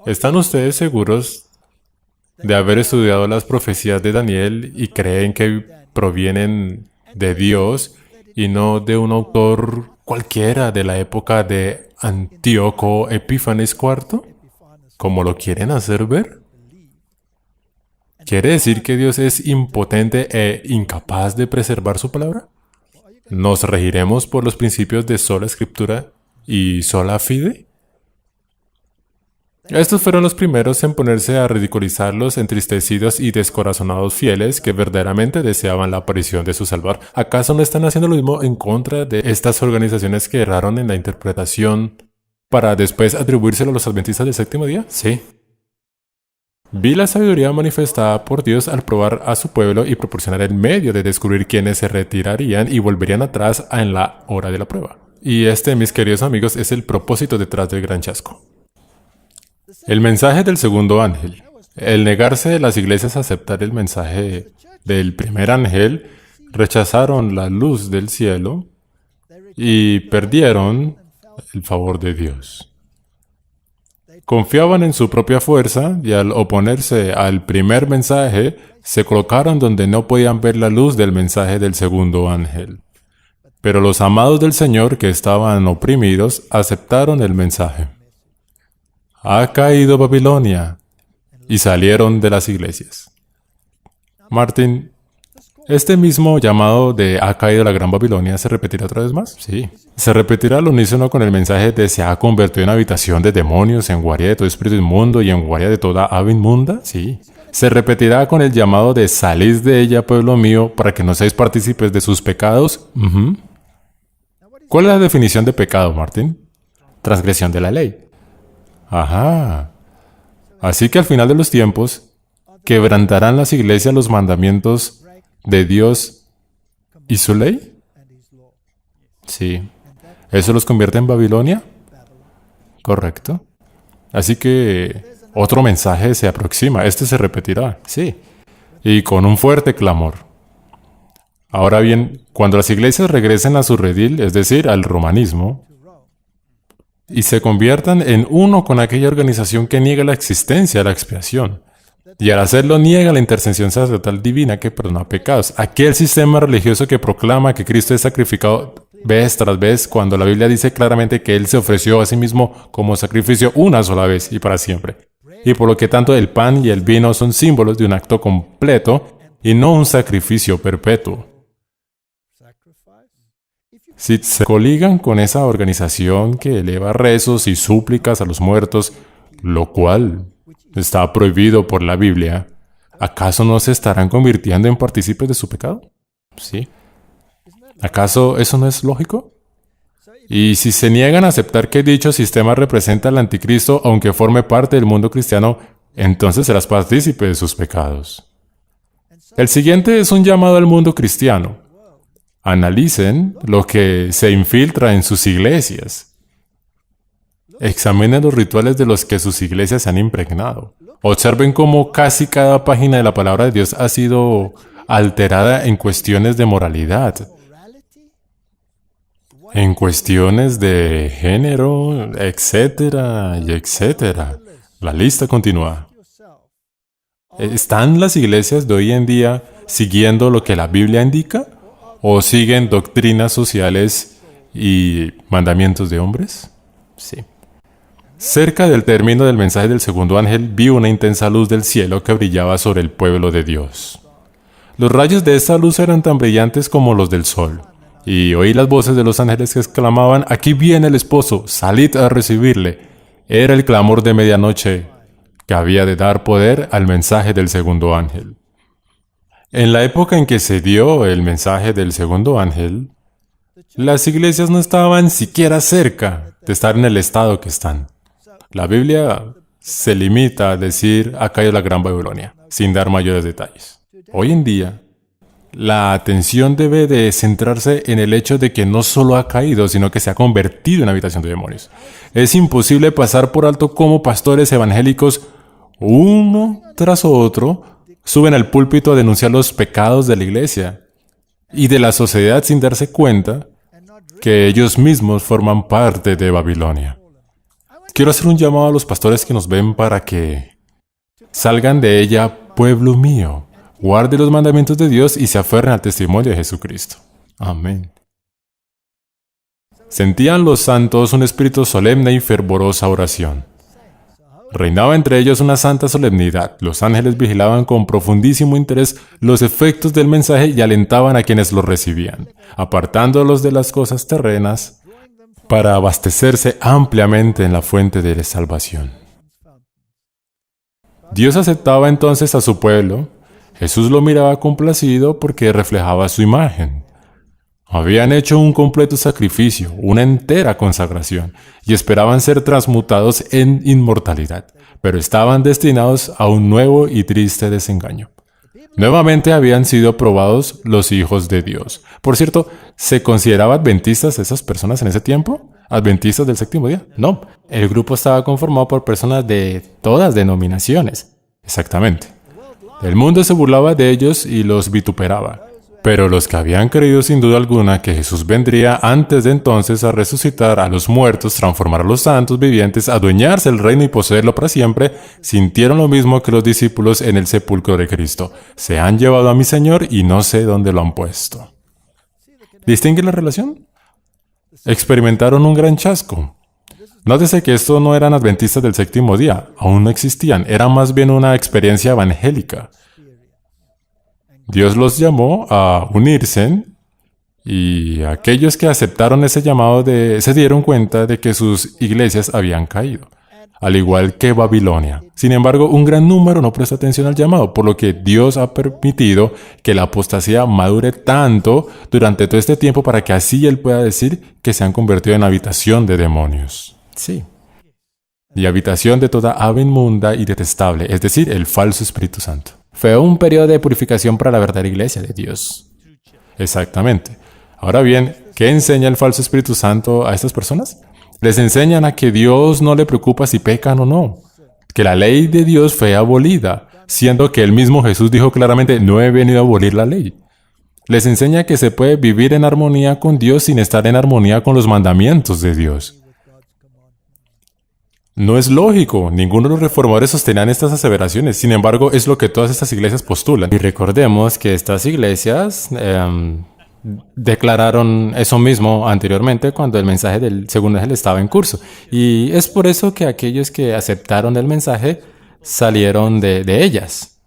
¿Están ustedes seguros de haber estudiado las profecías de Daniel y creen que provienen de Dios y no de un autor cualquiera de la época de Antíoco Epífanes IV, como lo quieren hacer ver? ¿Quiere decir que Dios es impotente e incapaz de preservar su palabra? ¿Nos regiremos por los principios de sola escritura y sola fide? Estos fueron los primeros en ponerse a ridiculizar los entristecidos y descorazonados fieles que verdaderamente deseaban la aparición de su Salvador. ¿Acaso no están haciendo lo mismo en contra de estas organizaciones que erraron en la interpretación para después atribuírselo a los adventistas del séptimo día? Sí. Vi la sabiduría manifestada por Dios al probar a su pueblo y proporcionar el medio de descubrir quiénes se retirarían y volverían atrás en la hora de la prueba. Y este, mis queridos amigos, es el propósito detrás del gran chasco. El mensaje del segundo ángel. El negarse de las iglesias a aceptar el mensaje del primer ángel, rechazaron la luz del cielo y perdieron el favor de Dios. Confiaban en su propia fuerza y al oponerse al primer mensaje, se colocaron donde no podían ver la luz del mensaje del segundo ángel. Pero los amados del Señor que estaban oprimidos aceptaron el mensaje. Ha caído Babilonia, y salieron de las iglesias. Martín, ¿este mismo llamado de ha caído la gran Babilonia se repetirá otra vez más? Sí. ¿Se repetirá al unísono con el mensaje de se ha convertido en habitación de demonios, en guarida de todo espíritu inmundo y en guarida de toda ave inmunda? Sí. ¿Se repetirá con el llamado de salid de ella, pueblo mío, para que no seáis partícipes de sus pecados? ¿Cuál es la definición de pecado, Martín? Transgresión de la ley. Ajá. Así que al final de los tiempos, ¿quebrantarán las iglesias los mandamientos de Dios y su ley? Sí. ¿Eso los convierte en Babilonia? Correcto. Así que otro mensaje se aproxima. Este se repetirá. Sí. Y con un fuerte clamor. Ahora bien, cuando las iglesias regresen a su redil, es decir, al romanismo, y se conviertan en uno con aquella organización que niega la existencia de la expiación, y al hacerlo niega la intercesión sacerdotal divina que perdona pecados. Aquel sistema religioso que proclama que Cristo es sacrificado vez tras vez, cuando la Biblia dice claramente que Él se ofreció a sí mismo como sacrificio una sola vez y para siempre. Y por lo que tanto el pan y el vino son símbolos de un acto completo y no un sacrificio perpetuo. Si se coligan con esa organización que eleva rezos y súplicas a los muertos, lo cual está prohibido por la Biblia, ¿acaso no se estarán convirtiendo en partícipes de su pecado? Sí. ¿Acaso eso no es lógico? Y si se niegan a aceptar que dicho sistema representa al anticristo, aunque forme parte del mundo cristiano, entonces serás partícipe de sus pecados. El siguiente es un llamado al mundo cristiano. Analicen lo que se infiltra en sus iglesias. Examinen los rituales de los que sus iglesias se han impregnado. Observen cómo casi cada página de la palabra de Dios ha sido alterada en cuestiones de moralidad, en cuestiones de género, etcétera, y etcétera. La lista continúa. ¿Están las iglesias de hoy en día siguiendo lo que la Biblia indica? ¿O siguen doctrinas sociales y mandamientos de hombres? Sí. Cerca del término del mensaje del segundo ángel, vi una intensa luz del cielo que brillaba sobre el pueblo de Dios. Los rayos de esta luz eran tan brillantes como los del sol, y oí las voces de los ángeles que exclamaban, «Aquí viene el esposo, salid a recibirle». Era el clamor de medianoche que había de dar poder al mensaje del segundo ángel. En la época en que se dio el mensaje del segundo ángel, las iglesias no estaban siquiera cerca de estar en el estado que están. La Biblia se limita a decir ha caído la gran Babilonia, sin dar mayores detalles. Hoy en día, la atención debe de centrarse en el hecho de que no solo ha caído, sino que se ha convertido en habitación de demonios. Es imposible pasar por alto cómo pastores evangélicos, uno tras otro, suben al púlpito a denunciar los pecados de la iglesia y de la sociedad sin darse cuenta que ellos mismos forman parte de Babilonia. quiero hacer un llamado a los pastores que nos ven para que salgan de ella, pueblo mío, guarde los mandamientos de Dios y se aferren al testimonio de Jesucristo. Amén. Sentían los santos un espíritu solemne y fervorosa oración. Reinaba entre ellos una santa solemnidad. Los ángeles vigilaban con profundísimo interés los efectos del mensaje y alentaban a quienes lo recibían, apartándolos de las cosas terrenas para abastecerse ampliamente en la fuente de la salvación. Dios aceptaba entonces a su pueblo. Jesús lo miraba complacido porque reflejaba su imagen. Habían hecho un completo sacrificio, una entera consagración, y esperaban ser transmutados en inmortalidad, pero estaban destinados a un nuevo y triste desengaño. Nuevamente habían sido probados los hijos de Dios. Por cierto, ¿se consideraban adventistas esas personas en ese tiempo? ¿Adventistas del séptimo día? No, el grupo estaba conformado por personas de todas denominaciones. Exactamente. El mundo se burlaba de ellos y los vituperaba. Pero los que habían creído sin duda alguna que Jesús vendría antes de entonces a resucitar a los muertos, transformar a los santos vivientes, adueñarse el reino y poseerlo para siempre, sintieron lo mismo que los discípulos en el sepulcro de Cristo. Se han llevado a mi Señor y no sé dónde lo han puesto. ¿Distingue la relación? Experimentaron un gran chasco. Nótese que estos no eran adventistas del séptimo día, aún no existían, era más bien una experiencia evangélica. Dios los llamó a unirse y aquellos que aceptaron ese llamado se dieron cuenta de que sus iglesias habían caído, al igual que Babilonia. Sin embargo, un gran número no prestó atención al llamado, por lo que Dios ha permitido que la apostasía madure tanto durante todo este tiempo para que así Él pueda decir que se han convertido en habitación de demonios. Sí. Y habitación de toda ave inmunda y detestable, es decir, el falso Espíritu Santo. Fue un periodo de purificación para la verdadera iglesia de Dios. Exactamente. Ahora bien, ¿qué enseña el falso Espíritu Santo a estas personas? Les enseñan a que Dios no le preocupa si pecan o no, que la ley de Dios fue abolida, siendo que el mismo Jesús dijo claramente, no he venido a abolir la ley. Les enseña que se puede vivir en armonía con Dios sin estar en armonía con los mandamientos de Dios. No es lógico, ninguno de los reformadores sostenían estas aseveraciones, sin embargo es lo que todas estas iglesias postulan. Y recordemos que estas iglesias declararon eso mismo anteriormente cuando el mensaje del segundo ángel estaba en curso. Y es por eso que aquellos que aceptaron el mensaje salieron de ellas.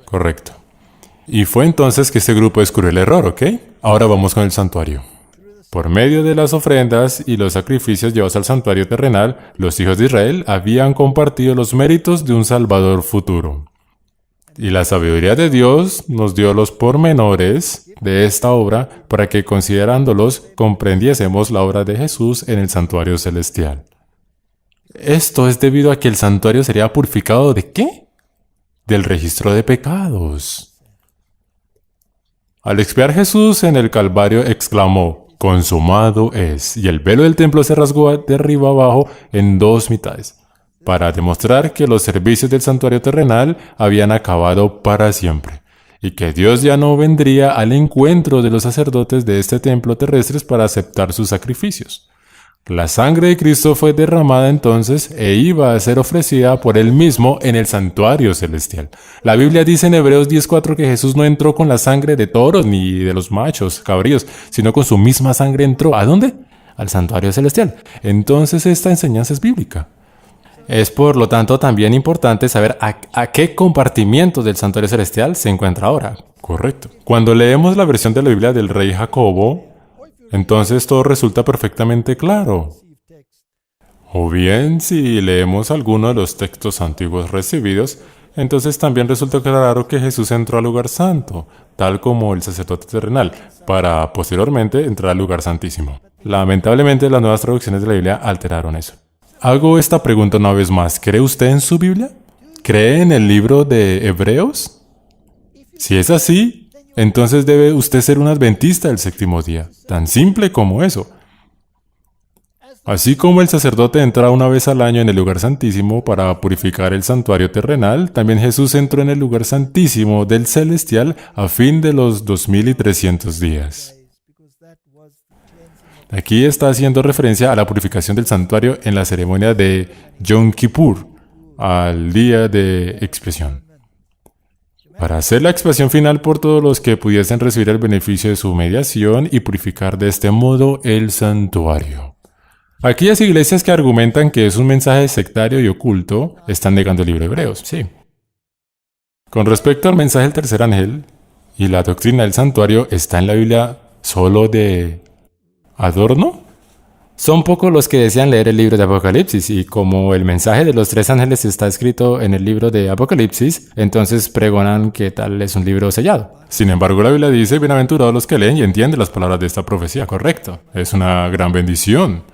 Correcto. Y fue entonces que este grupo descubrió el error, ¿ok? Ahora vamos con el santuario. Por medio de las ofrendas y los sacrificios llevados al santuario terrenal, los hijos de Israel habían compartido los méritos de un Salvador futuro. Y la sabiduría de Dios nos dio los pormenores de esta obra para que, considerándolos, comprendiésemos la obra de Jesús en el santuario celestial. Esto es debido a que el santuario sería purificado ¿de qué? Del registro de pecados. Al expiar Jesús en el Calvario exclamó, consumado es, y el velo del templo se rasgó de arriba abajo en dos mitades, para demostrar que los servicios del santuario terrenal habían acabado para siempre, y que Dios ya no vendría al encuentro de los sacerdotes de este templo terrestres para aceptar sus sacrificios. La sangre de Cristo fue derramada entonces e iba a ser ofrecida por Él mismo en el santuario celestial. La Biblia dice en Hebreos 10:4 que Jesús no entró con la sangre de toros ni de los machos, cabríos, sino con su misma sangre entró. ¿A dónde? Al santuario celestial. Entonces esta enseñanza es bíblica. Es por lo tanto también importante saber a qué compartimiento del santuario celestial se encuentra ahora. Correcto. Cuando leemos la versión de la Biblia del rey Jacobo, entonces todo resulta perfectamente claro. O bien, si leemos alguno de los textos antiguos recibidos, entonces también resulta claro que Jesús entró al lugar santo, tal como el sacerdote terrenal, para posteriormente entrar al lugar santísimo. Lamentablemente, las nuevas traducciones de la Biblia alteraron eso. Hago esta pregunta una vez más. ¿Cree usted en su Biblia? ¿Cree en el libro de Hebreos? Si es así, entonces debe usted ser un adventista del séptimo día. Tan simple como eso. Así como el sacerdote entra una vez al año en el lugar santísimo para purificar el santuario terrenal, también Jesús entró en el lugar santísimo del celestial a fin de los 2300 días. Aquí está haciendo referencia a la purificación del santuario en la ceremonia de Yom Kippur, al día de expiación, para hacer la expiación final por todos los que pudiesen recibir el beneficio de su mediación y purificar de este modo el santuario. Aquellas iglesias que argumentan que es un mensaje sectario y oculto están negando el libro de Hebreos, sí. Con respecto al mensaje del tercer ángel y la doctrina del santuario, ¿está en la Biblia solo de adorno? Son pocos los que desean leer el libro de Apocalipsis, y como el mensaje de los tres ángeles está escrito en el libro de Apocalipsis, entonces pregonan que tal es un libro sellado. Sin embargo, la Biblia dice: bienaventurados los que leen y entienden las palabras de esta profecía. Correcto. Es una gran bendición.